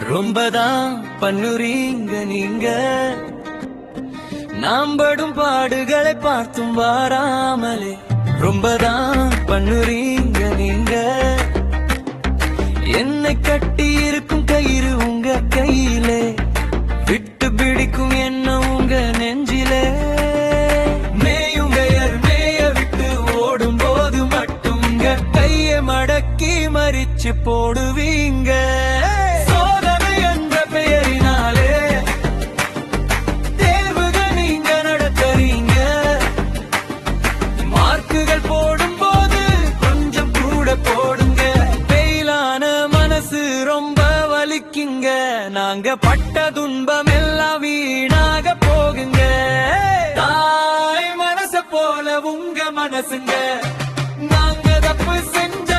ரொம்பதான் பண்ணுறீங்க நீங்க, நாம் படும் பாடுகளை பார்த்தும் வாராமலே. ரொம்பதான் பண்ணுறீங்க நீங்க, என்னை கட்டி இருக்கும் கயிறு உங்க கையிலே, விட்டு பிடிக்கும் என்ன உங்க நெஞ்சிலே. மேயும் பெயர் மேய விட்டு ஓடும் போது மட்டும் கைய மடக்கி மறிச்சு போடுவீங்க. சோதனை என்ற பெயரினாலே தேர்வுகள் நீங்க நடத்துறீங்க. மார்க்குகள் போடும் போது கொஞ்சம் கூட போடுங்க. வெயிலான மனசு ரொம்ப வலிக்குங்க, நாங்க பட்ட துன்பம் எல்லாம் வீணாக போகுங்க. தாய் மனச போல உங்க மனசுங்க, நாங்க தப்பு செஞ்ச